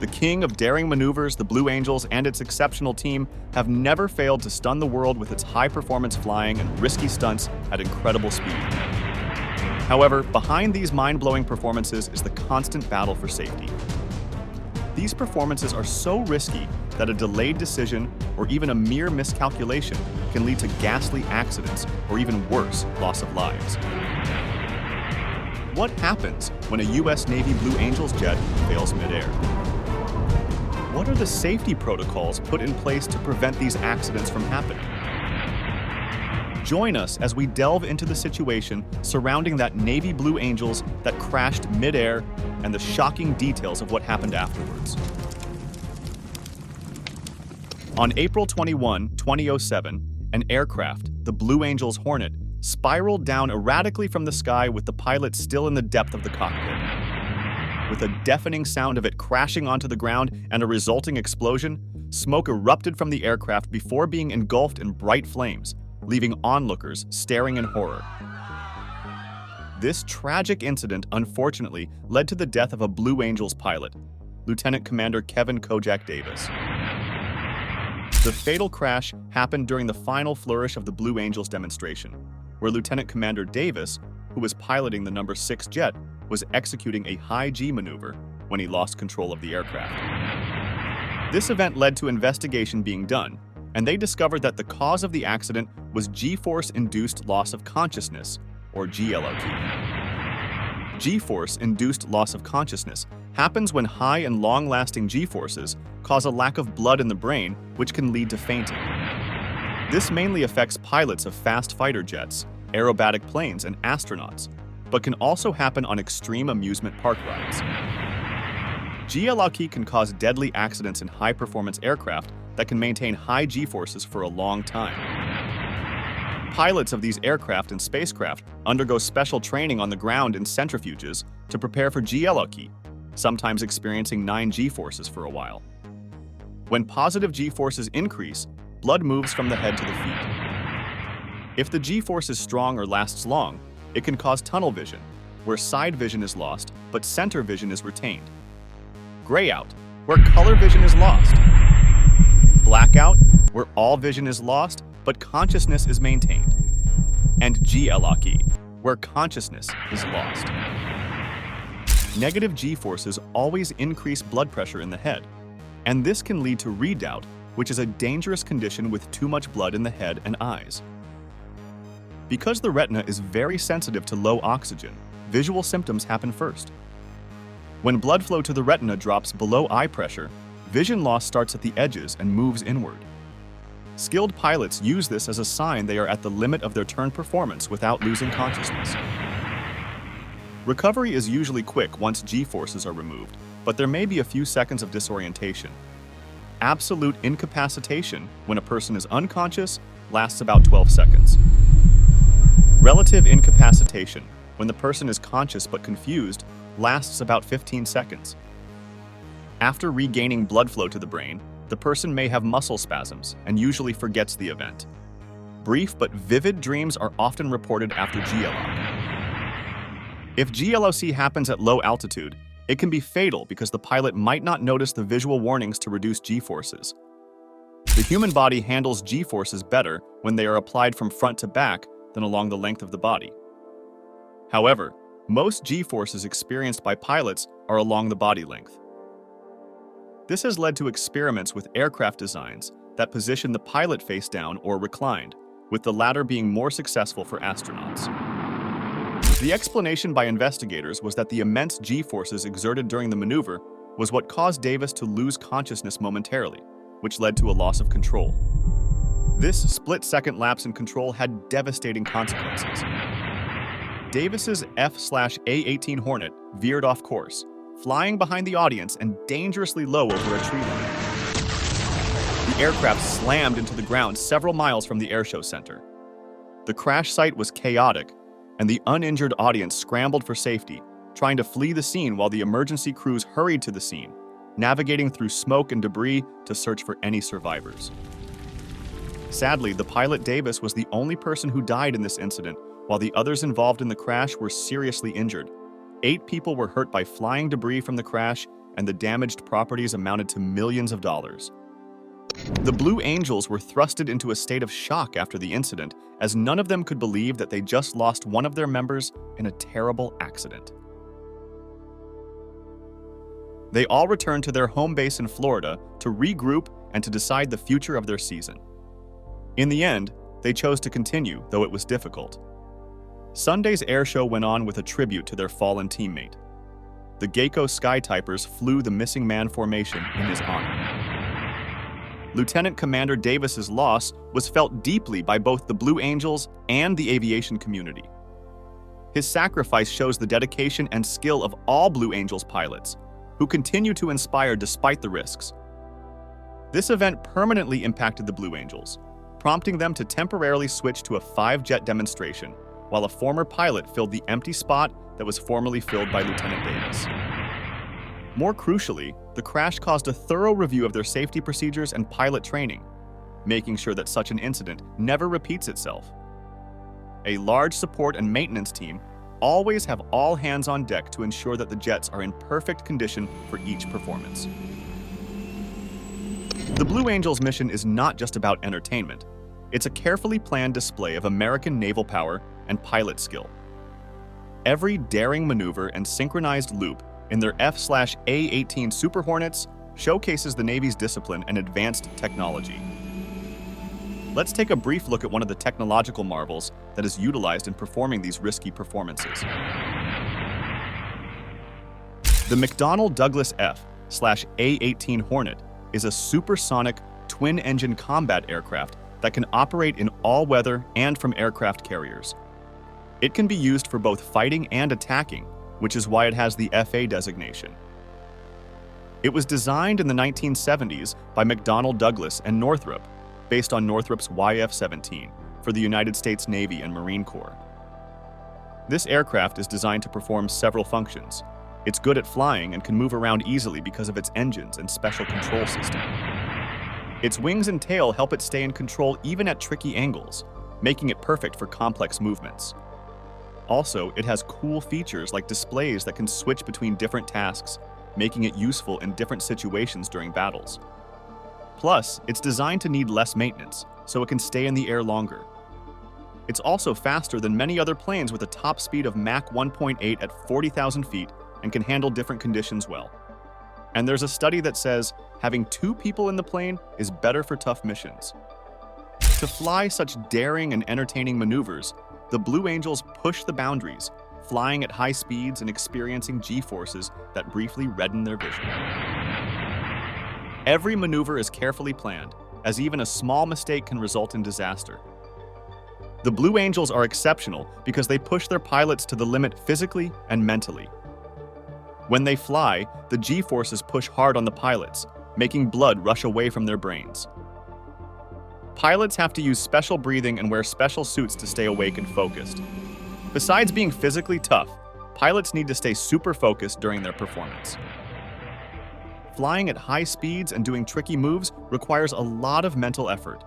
The king of daring maneuvers, the Blue Angels, and its exceptional team have never failed to stun the world with its high-performance flying and risky stunts at incredible speed. However, behind these mind-blowing performances is the constant battle for safety. These performances are so risky that a delayed decision or even a mere miscalculation can lead to ghastly accidents or even worse, loss of lives. What happens when a U.S. Navy Blue Angels jet fails midair? What are the safety protocols put in place to prevent these accidents from happening? Join us as we delve into the situation surrounding that Navy Blue Angels that crashed midair and the shocking details of what happened afterwards. On April 21, 2007, an aircraft, the Blue Angels Hornet, spiraled down erratically from the sky with the pilot still in the depth of the cockpit. With a deafening sound of it crashing onto the ground and a resulting explosion, smoke erupted from the aircraft before being engulfed in bright flames, leaving onlookers staring in horror. This tragic incident unfortunately led to the death of a Blue Angels pilot, Lieutenant Commander Kevin Kojak Davis. The fatal crash happened during the final flourish of the Blue Angels demonstration, where Lieutenant Commander Davis, who was piloting the number 6 jet, was executing a high G maneuver when he lost control of the aircraft. This event led to investigation being done, and they discovered that the cause of the accident was G-force-induced loss of consciousness, or GLOT. G-force-induced loss of consciousness happens when high and long-lasting G-forces cause a lack of blood in the brain, which can lead to fainting. This mainly affects pilots of fast fighter jets, aerobatic planes, and astronauts, but can also happen on extreme amusement park rides. GLOT can cause deadly accidents in high-performance aircraft that can maintain high G-forces for a long time. Pilots of these aircraft and spacecraft undergo special training on the ground in centrifuges to prepare for GLOT, sometimes experiencing 9 G-forces for a while. When positive G-forces increase, blood moves from the head to the feet. If the G-force is strong or lasts long, it can cause tunnel vision, where side vision is lost, but center vision is retained. Grayout, where color vision is lost. Blackout, where all vision is lost, but consciousness is maintained. And GLOT, where consciousness is lost. Negative G-forces always increase blood pressure in the head, and this can lead to redoubt, which is a dangerous condition with too much blood in the head and eyes. Because the retina is very sensitive to low oxygen, visual symptoms happen first. When blood flow to the retina drops below eye pressure, vision loss starts at the edges and moves inward. Skilled pilots use this as a sign they are at the limit of their turn performance without losing consciousness. Recovery is usually quick once G-forces are removed, but there may be a few seconds of disorientation. Absolute incapacitation, when a person is unconscious, lasts about 12 seconds. Relative incapacitation, when the person is conscious but confused, lasts about 15 seconds. After regaining blood flow to the brain, the person may have muscle spasms and usually forgets the event. Brief but vivid dreams are often reported after GLOT. If GLOC happens at low altitude, it can be fatal because the pilot might not notice the visual warnings to reduce G-forces. The human body handles G-forces better when they are applied from front to back than along the length of the body. However, most G-forces experienced by pilots are along the body length. This has led to experiments with aircraft designs that position the pilot face down or reclined, with the latter being more successful for astronauts. The explanation by investigators was that the immense G-forces exerted during the maneuver was what caused Davis to lose consciousness momentarily, which led to a loss of control. This split-second lapse in control had devastating consequences. Davis's F/A-18 Hornet veered off course, flying behind the audience and dangerously low over a tree line. The aircraft slammed into the ground several miles from the airshow center. The crash site was chaotic, and the uninjured audience scrambled for safety, trying to flee the scene while the emergency crews hurried to the scene, navigating through smoke and debris to search for any survivors. Sadly, the pilot Davis was the only person who died in this incident, while the others involved in the crash were seriously injured. 8 people were hurt by flying debris from the crash, and the damaged properties amounted to millions of dollars. The Blue Angels were thrusted into a state of shock after the incident, as none of them could believe that they just lost one of their members in a terrible accident. They all returned to their home base in Florida to regroup and to decide the future of their season. In the end, they chose to continue, though it was difficult. Sunday's air show went on with a tribute to their fallen teammate. The Gecko Skytypers flew the missing man formation in his honor. Lieutenant Commander Davis's loss was felt deeply by both the Blue Angels and the aviation community. His sacrifice shows the dedication and skill of all Blue Angels pilots, who continue to inspire despite the risks. This event permanently impacted the Blue Angels, prompting them to temporarily switch to a 5-jet demonstration, while a former pilot filled the empty spot that was formerly filled by Lieutenant Davis. More crucially, the crash caused a thorough review of their safety procedures and pilot training, making sure that such an incident never repeats itself. A large support and maintenance team always have all hands on deck to ensure that the jets are in perfect condition for each performance. The Blue Angels mission is not just about entertainment. It's a carefully planned display of American naval power and pilot skill. Every daring maneuver and synchronized loop in their F/A-18 Super Hornets showcases the Navy's discipline and advanced technology. Let's take a brief look at one of the technological marvels that is utilized in performing these risky performances. The McDonnell Douglas F/A-18 Hornet is a supersonic twin-engine combat aircraft that can operate in all weather and from aircraft carriers. It can be used for both fighting and attacking, which is why it has the FA designation. It was designed in the 1970s by McDonnell Douglas and Northrop, based on Northrop's YF-17 for the United States Navy and Marine Corps. This aircraft is designed to perform several functions. It's good at flying and can move around easily because of its engines and special control system. Its wings and tail help it stay in control even at tricky angles, making it perfect for complex movements. Also, it has cool features like displays that can switch between different tasks, making it useful in different situations during battles. Plus, it's designed to need less maintenance, so it can stay in the air longer. It's also faster than many other planes with a top speed of Mach 1.8 at 40,000 feet and can handle different conditions well. And there's a study that says having 2 people in the plane is better for tough missions. To fly such daring and entertaining maneuvers, the Blue Angels push the boundaries, flying at high speeds and experiencing G-forces that briefly redden their vision. Every maneuver is carefully planned, as even a small mistake can result in disaster. The Blue Angels are exceptional because they push their pilots to the limit physically and mentally. When they fly, the G-forces push hard on the pilots, making blood rush away from their brains. Pilots have to use special breathing and wear special suits to stay awake and focused. Besides being physically tough, pilots need to stay super focused during their performance. Flying at high speeds and doing tricky moves requires a lot of mental effort.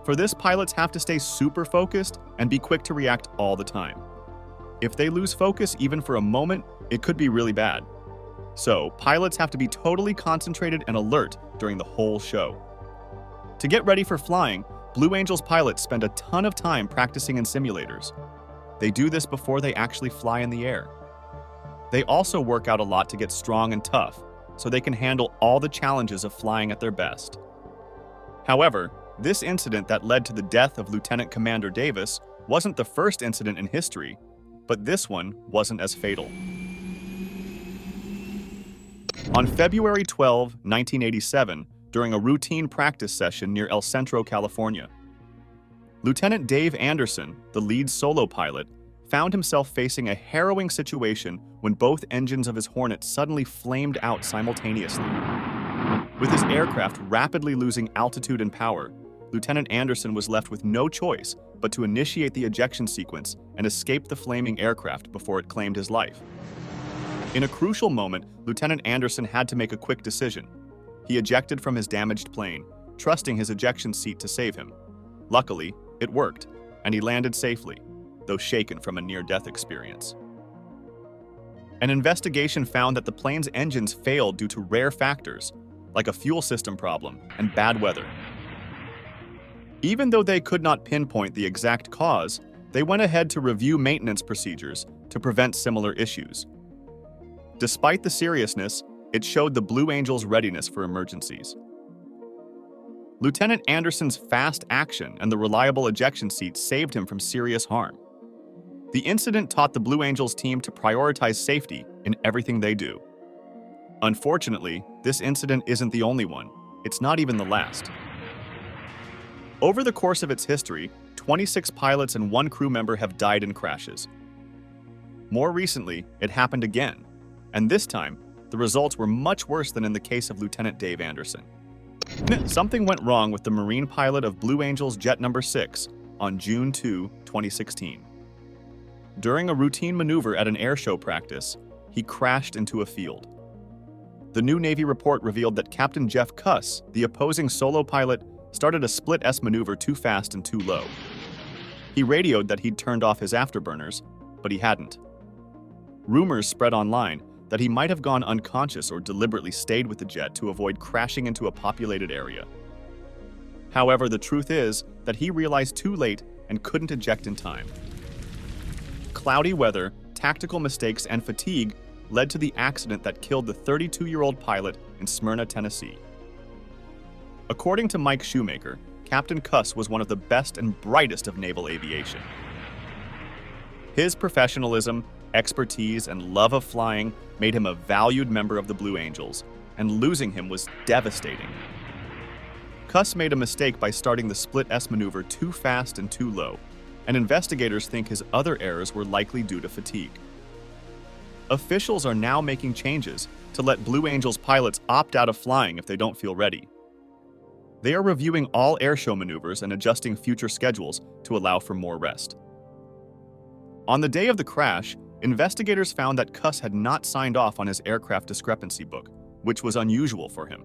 For this, pilots have to stay super focused and be quick to react all the time. If they lose focus even for a moment, it could be really bad. So, pilots have to be totally concentrated and alert during the whole show. To get ready for flying, Blue Angels pilots spend a ton of time practicing in simulators. They do this before they actually fly in the air. They also work out a lot to get strong and tough, so they can handle all the challenges of flying at their best. However, this incident that led to the death of Lieutenant Commander Davis wasn't the first incident in history, but this one wasn't as fatal. On February 12, 1987, during a routine practice session near El Centro, California, Lieutenant Dave Anderson, the lead solo pilot, found himself facing a harrowing situation when both engines of his Hornet suddenly flamed out simultaneously. With his aircraft rapidly losing altitude and power, Lieutenant Anderson was left with no choice but to initiate the ejection sequence and escape the flaming aircraft before it claimed his life. In a crucial moment, Lieutenant Anderson had to make a quick decision. He ejected from his damaged plane, trusting his ejection seat to save him. Luckily, it worked, and he landed safely, though shaken from a near-death experience. An investigation found that the plane's engines failed due to rare factors, like a fuel system problem and bad weather. Even though they could not pinpoint the exact cause, they went ahead to review maintenance procedures to prevent similar issues. Despite the seriousness, it showed the Blue Angels' readiness for emergencies. Lieutenant Anderson's fast action and the reliable ejection seat saved him from serious harm. The incident taught the Blue Angels team to prioritize safety in everything they do. Unfortunately, this incident isn't the only one. It's not even the last. Over the course of its history, 26 pilots and 1 crew member have died in crashes. More recently, it happened again, and this time, the results were much worse than in the case of Lieutenant Dave Anderson. Something went wrong with the Marine pilot of Blue Angels Jet No. 6 on June 2, 2016. During a routine maneuver at an airshow practice, he crashed into a field. The new Navy report revealed that Captain Jeff Cuss, the opposing solo pilot, started a split-S maneuver too fast and too low. He radioed that he'd turned off his afterburners, but he hadn't. Rumors spread online that he might have gone unconscious or deliberately stayed with the jet to avoid crashing into a populated area. However, the truth is that he realized too late and couldn't eject in time. Cloudy weather, tactical mistakes, and fatigue led to the accident that killed the 32-year-old pilot in Smyrna, Tennessee. According to Mike Shoemaker, Captain Cuss was one of the best and brightest of naval aviation. His professionalism, expertise, and love of flying made him a valued member of the Blue Angels, and losing him was devastating. Cuss made a mistake by starting the split-S maneuver too fast and too low, and investigators think his other errors were likely due to fatigue. Officials are now making changes to let Blue Angels pilots opt out of flying if they don't feel ready. They are reviewing all airshow maneuvers and adjusting future schedules to allow for more rest. On the day of the crash, investigators found that Cuss had not signed off on his aircraft discrepancy book, which was unusual for him.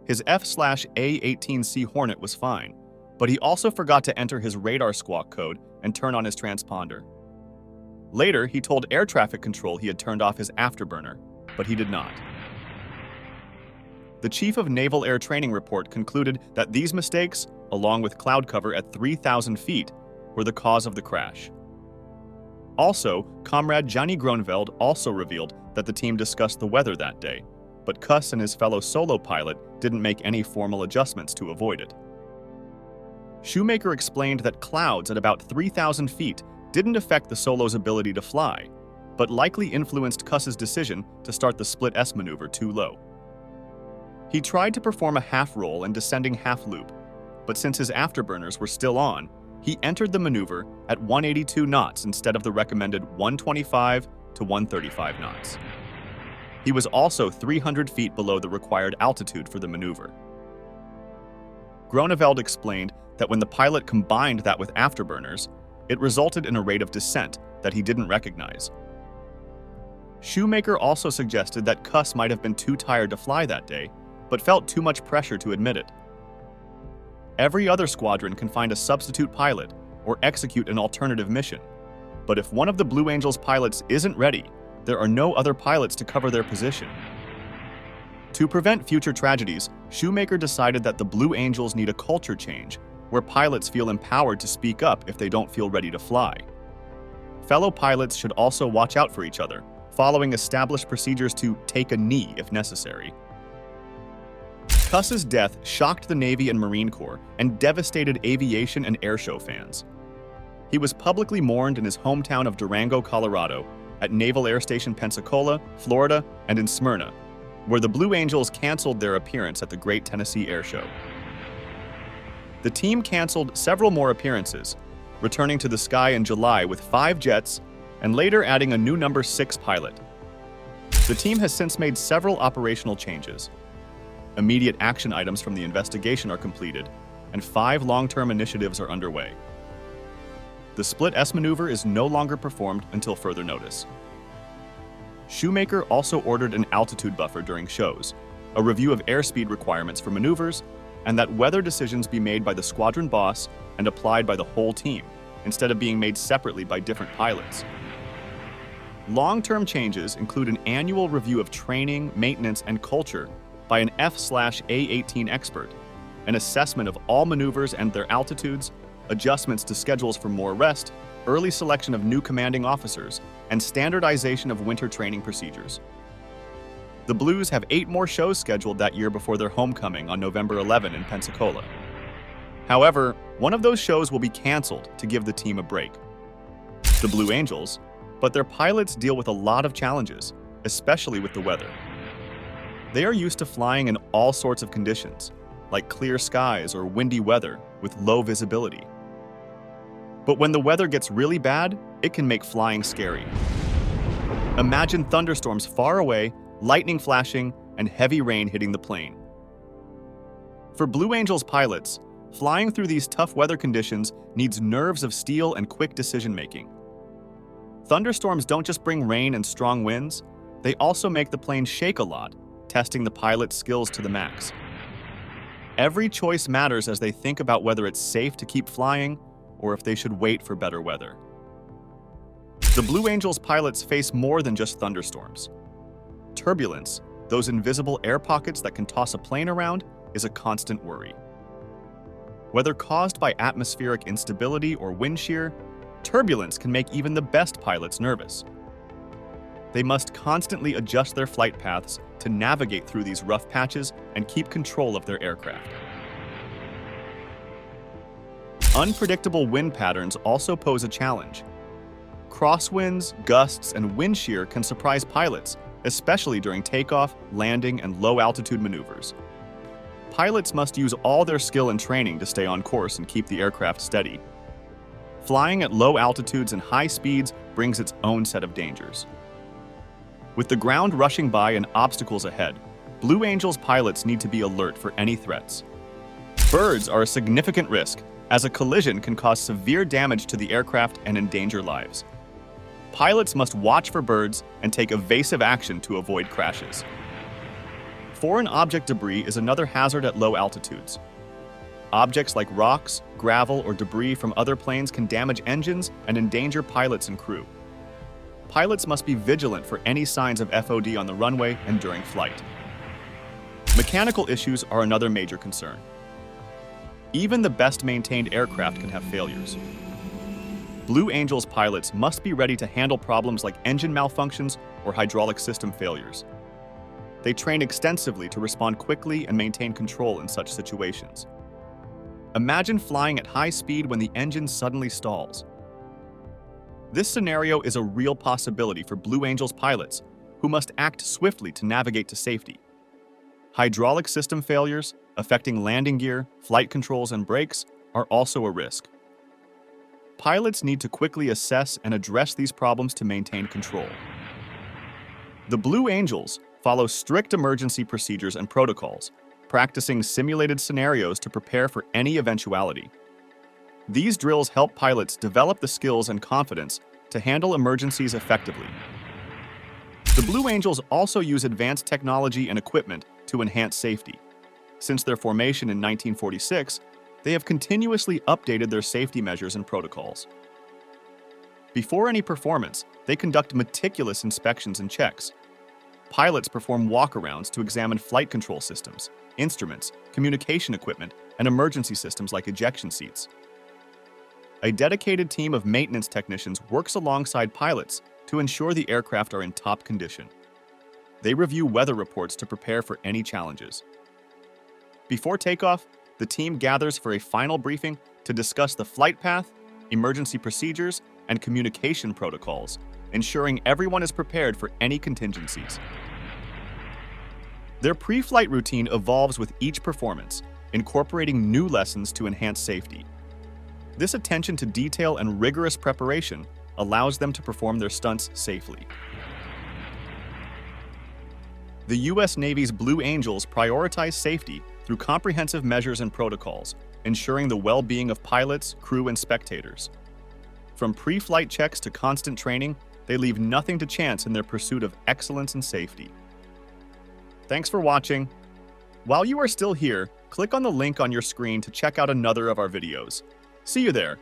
His F/A-18C Hornet was fine, but he also forgot to enter his radar squawk code and turn on his transponder. Later, he told air traffic control he had turned off his afterburner, but he did not. The Chief of Naval Air Training report concluded that these mistakes, along with cloud cover at 3,000 feet, were the cause of the crash. Also, Comrade Johnny Gronveld also revealed that the team discussed the weather that day, but Cuss and his fellow solo pilot didn't make any formal adjustments to avoid it. Shoemaker explained that clouds at about 3,000 feet didn't affect the solo's ability to fly, but likely influenced Cuss's decision to start the split-S maneuver too low. He tried to perform a half roll and descending half loop, but since his afterburners were still on, he entered the maneuver at 182 knots instead of the recommended 125 to 135 knots. He was also 300 feet below the required altitude for the maneuver. Groneveld explained that when the pilot combined that with afterburners, it resulted in a rate of descent that he didn't recognize. Shoemaker also suggested that Cuss might have been too tired to fly that day, but felt too much pressure to admit it. Every other squadron can find a substitute pilot or execute an alternative mission, but if one of the Blue Angels pilots isn't ready, there are no other pilots to cover their position. To prevent future tragedies, Shoemaker decided that the Blue Angels need a culture change where pilots feel empowered to speak up if they don't feel ready to fly. Fellow pilots should also watch out for each other, following established procedures to take a knee if necessary. Cuss's death shocked the Navy and Marine Corps and devastated aviation and airshow fans. He was publicly mourned in his hometown of Durango, Colorado, at Naval Air Station Pensacola, Florida, and in Smyrna, where the Blue Angels canceled their appearance at the Great Tennessee Air Show. The team canceled several more appearances, returning to the sky in July with 5 jets and later adding a new number 6 pilot. The team has since made several operational changes. Immediate action items from the investigation are completed, and 5 long-term initiatives are underway. The split-S maneuver is no longer performed until further notice. Shoemaker also ordered an altitude buffer during shows, a review of airspeed requirements for maneuvers, and that weather decisions be made by the squadron boss and applied by the whole team, instead of being made separately by different pilots. Long-term changes include an annual review of training, maintenance, and culture by an F/A-18 expert, an assessment of all maneuvers and their altitudes, adjustments to schedules for more rest, early selection of new commanding officers, and standardization of winter training procedures. The Blues have 8 more shows scheduled that year before their homecoming on November 11 in Pensacola. However, one of those shows will be canceled to give the team a break. The Blue Angels, but their pilots deal with a lot of challenges, especially with the weather. They are used to flying in all sorts of conditions, like clear skies or windy weather with low visibility. But when the weather gets really bad, it can make flying scary. Imagine thunderstorms far away, lightning flashing, and heavy rain hitting the plane. For Blue Angels pilots, flying through these tough weather conditions needs nerves of steel and quick decision-making. Thunderstorms don't just bring rain and strong winds, they also make the plane shake a lot, testing the pilot's skills to the max. Every choice matters as they think about whether it's safe to keep flying or if they should wait for better weather. The Blue Angels pilots face more than just thunderstorms. Turbulence, those invisible air pockets that can toss a plane around, is a constant worry. Whether caused by atmospheric instability or wind shear, turbulence can make even the best pilots nervous. They must constantly adjust their flight paths to navigate through these rough patches and keep control of their aircraft. Unpredictable wind patterns also pose a challenge. Crosswinds, gusts, and wind shear can surprise pilots, especially during takeoff, landing, and low-altitude maneuvers. Pilots must use all their skill and training to stay on course and keep the aircraft steady. Flying at low altitudes and high speeds brings its own set of dangers. With the ground rushing by and obstacles ahead, Blue Angels pilots need to be alert for any threats. Birds are a significant risk, as a collision can cause severe damage to the aircraft and endanger lives. Pilots must watch for birds and take evasive action to avoid crashes. Foreign object debris is another hazard at low altitudes. Objects like rocks, gravel, or debris from other planes can damage engines and endanger pilots and crew. Pilots must be vigilant for any signs of FOD on the runway and during flight. Mechanical issues are another major concern. Even the best-maintained aircraft can have failures. Blue Angels pilots must be ready to handle problems like engine malfunctions or hydraulic system failures. They train extensively to respond quickly and maintain control in such situations. Imagine flying at high speed when the engine suddenly stalls. This scenario is a real possibility for Blue Angels pilots, who must act swiftly to navigate to safety. Hydraulic system failures, affecting landing gear, flight controls, and brakes, are also a risk. Pilots need to quickly assess and address these problems to maintain control. The Blue Angels follow strict emergency procedures and protocols, practicing simulated scenarios to prepare for any eventuality. These drills help pilots develop the skills and confidence to handle emergencies effectively. The Blue Angels also use advanced technology and equipment to enhance safety. Since their formation in 1946, they have continuously updated their safety measures and protocols. Before any performance, they conduct meticulous inspections and checks. Pilots perform walkarounds to examine flight control systems, instruments, communication equipment, and emergency systems like ejection seats. A dedicated team of maintenance technicians works alongside pilots to ensure the aircraft are in top condition. They review weather reports to prepare for any challenges. Before takeoff, the team gathers for a final briefing to discuss the flight path, emergency procedures, and communication protocols, ensuring everyone is prepared for any contingencies. Their pre-flight routine evolves with each performance, incorporating new lessons to enhance safety. This attention to detail and rigorous preparation allows them to perform their stunts safely. The U.S. Navy's Blue Angels prioritize safety through comprehensive measures and protocols, ensuring the well-being of pilots, crew, and spectators. From pre-flight checks to constant training, they leave nothing to chance in their pursuit of excellence and safety. Thanks for watching. While you are still here, click on the link on your screen to check out another of our videos. See you there.